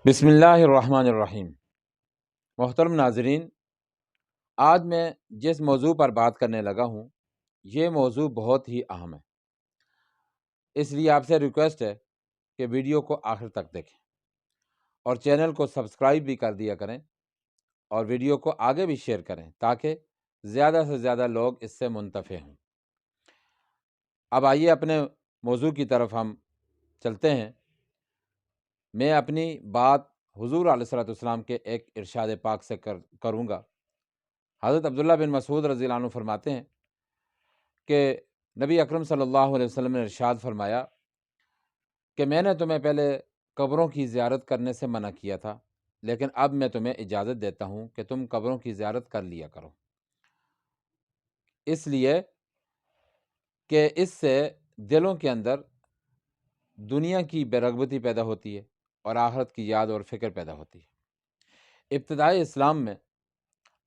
بسم اللہ الرحمن الرحیم۔ محترم ناظرین، آج میں جس موضوع پر بات کرنے لگا ہوں یہ موضوع بہت ہی اہم ہے، اس لیے آپ سے ریکویسٹ ہے کہ ویڈیو کو آخر تک دیکھیں اور چینل کو سبسکرائب بھی کر دیا کریں اور ویڈیو کو آگے بھی شیئر کریں تاکہ زیادہ سے زیادہ لوگ اس سے منتفع ہوں۔ اب آئیے اپنے موضوع کی طرف ہم چلتے ہیں۔ میں اپنی بات حضور علیہ الصلوۃ والسلام کے ایک ارشاد پاک سے کروں گا۔ حضرت عبداللہ بن مسعود رضی اللہ عنہ فرماتے ہیں کہ نبی اکرم صلی اللہ علیہ وسلم نے ارشاد فرمایا کہ میں نے تمہیں پہلے قبروں کی زیارت کرنے سے منع کیا تھا، لیکن اب میں تمہیں اجازت دیتا ہوں کہ تم قبروں کی زیارت کر لیا کرو، اس لیے کہ اس سے دلوں کے اندر دنیا کی بے رغبتی پیدا ہوتی ہے اور آخرت کی یاد اور فکر پیدا ہوتی ہے۔ ابتدائی اسلام میں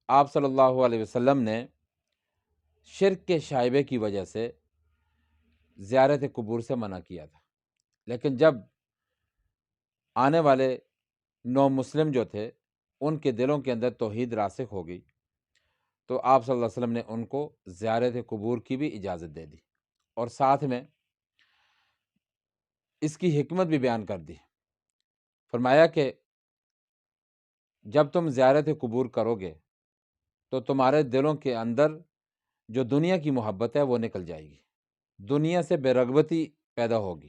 آپ صلی اللہ علیہ وسلم نے شرک کے شائبے کی وجہ سے زیارت قبور سے منع کیا تھا، لیکن جب آنے والے نو مسلم جو تھے ان کے دلوں کے اندر توحید راسخ ہو گئی تو آپ صلی اللہ علیہ وسلم نے ان کو زیارت قبور کی بھی اجازت دے دی اور ساتھ میں اس کی حکمت بھی بیان کر دی۔ فرمایا کہ جب تم زیارت قبور کرو گے تو تمہارے دلوں کے اندر جو دنیا کی محبت ہے وہ نکل جائے گی، دنیا سے بے رغبتی پیدا ہوگی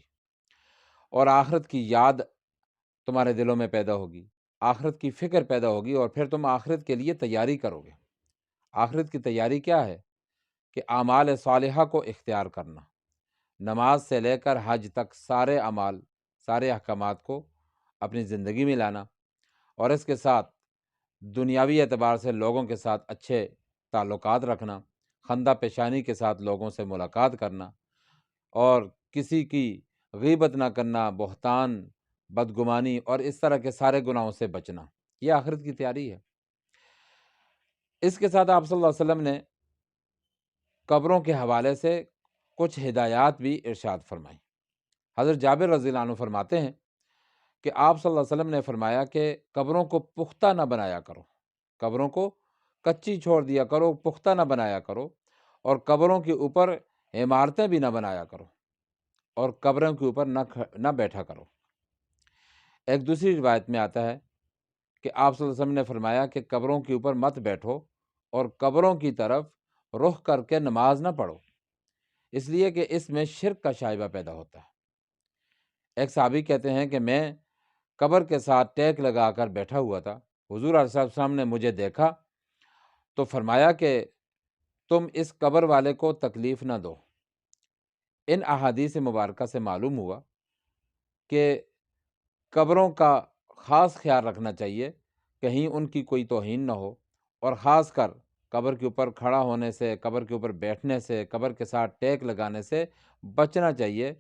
اور آخرت کی یاد تمہارے دلوں میں پیدا ہوگی، آخرت کی فکر پیدا ہوگی اور پھر تم آخرت کے لیے تیاری کرو گے۔ آخرت کی تیاری کیا ہے؟ کہ اعمال صالحہ کو اختیار کرنا، نماز سے لے کر حج تک سارے اعمال، سارے احکامات کو اپنی زندگی میں لانا اور اس کے ساتھ دنیاوی اعتبار سے لوگوں کے ساتھ اچھے تعلقات رکھنا، خندہ پیشانی کے ساتھ لوگوں سے ملاقات کرنا اور کسی کی غیبت نہ کرنا، بہتان، بدگمانی اور اس طرح کے سارے گناہوں سے بچنا، یہ آخرت کی تیاری ہے۔ اس کے ساتھ آپ صلی اللہ علیہ وسلم نے قبروں کے حوالے سے کچھ ہدایات بھی ارشاد فرمائی۔ حضرت جابر رضی اللہ عنہ فرماتے ہیں کہ آپ صلی اللہ علیہ وسلم نے فرمایا کہ قبروں کو پختہ نہ بنایا کرو، قبروں کو کچی چھوڑ دیا کرو، پختہ نہ بنایا کرو، اور قبروں کے اوپر عمارتیں بھی نہ بنایا کرو اور قبروں کے اوپر نہ بیٹھا کرو۔ ایک دوسری روایت میں آتا ہے کہ آپ صلی اللہ علیہ وسلم نے فرمایا کہ قبروں کے اوپر مت بیٹھو اور قبروں کی طرف رخ کر کے نماز نہ پڑھو، اس لیے کہ اس میں شرک کا شائبہ پیدا ہوتا ہے۔ ایک صحابی کہتے ہیں کہ میں قبر کے ساتھ ٹیک لگا کر بیٹھا ہوا تھا، حضور علیہ السلام نے مجھے دیکھا تو فرمایا کہ تم اس قبر والے کو تکلیف نہ دو۔ ان احادیث مبارکہ سے معلوم ہوا کہ قبروں کا خاص خیال رکھنا چاہیے، کہیں ان کی کوئی توہین نہ ہو، اور خاص کر قبر کے اوپر کھڑا ہونے سے، قبر کے اوپر بیٹھنے سے، قبر کے ساتھ ٹیک لگانے سے بچنا چاہیے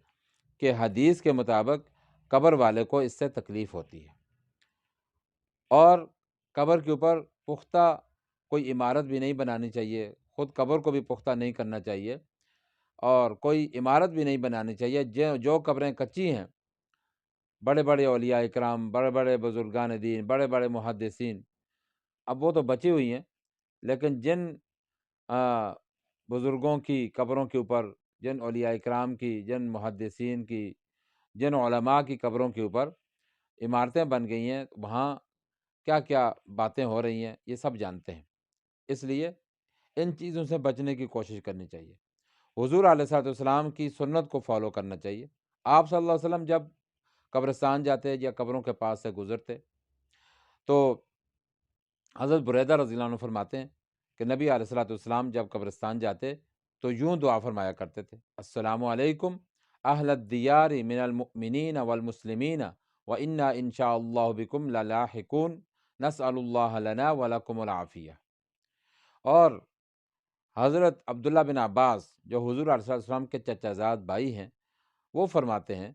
کہ حدیث کے مطابق قبر والے کو اس سے تکلیف ہوتی ہے۔ اور قبر کے اوپر پختہ کوئی عمارت بھی نہیں بنانی چاہیے، خود قبر کو بھی پختہ نہیں کرنا چاہیے اور کوئی عمارت بھی نہیں بنانی چاہیے۔ جو قبریں کچی ہیں، بڑے بڑے اولیاء اکرام، بڑے بڑے بزرگان دین، بڑے بڑے محدثین، اب وہ تو بچی ہوئی ہیں، لیکن جن بزرگوں کی قبروں کے اوپر، جن اولیاء اکرام کی، جن محدثین کی، جن علماء کی قبروں کے اوپر عمارتیں بن گئی ہیں، وہاں کیا کیا باتیں ہو رہی ہیں یہ سب جانتے ہیں، اس لیے ان چیزوں سے بچنے کی کوشش کرنی چاہیے۔ حضور علیہ الصلوۃ والسلام کی سنت کو فالو کرنا چاہیے۔ آپ صلی اللہ علیہ وسلم جب قبرستان جاتے یا قبروں کے پاس سے گزرتے تو حضرت بریدہ رضی اللہ عنہ فرماتے ہیں کہ نبی علیہ الصلوۃ والسلام جب قبرستان جاتے تو یوں دعا فرمایا کرتے تھے: السلام علیکم اہل الدیار من المؤمنین والمسلمین وإنا ان شاء اللہ بکم للاحقون نسأل اللہ لنا ولکم العافیہ۔ اور حضرت عبداللہ بن عباس جو حضور علیہ السلام کے چچا زاد بھائی ہیں، وہ فرماتے ہیں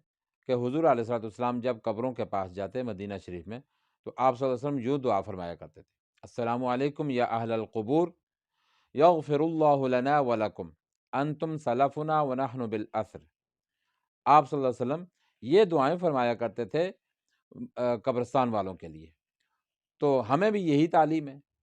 کہ حضور علیہ السلام جب قبروں کے پاس جاتے مدینہ شریف میں تو آپ صلی اللہ علیہ وسلم یوں دعا فرمایا کرتے تھے: السلام علیکم یا اہل القبور یغفر اللہ لنا ولکم انتم سلفنا ونحن بالاثر۔ آپ صلی اللہ علیہ وسلم یہ دعائیں فرمایا کرتے تھے قبرستان والوں کے لیے۔ تو ہمیں بھی یہی تعلیم ہے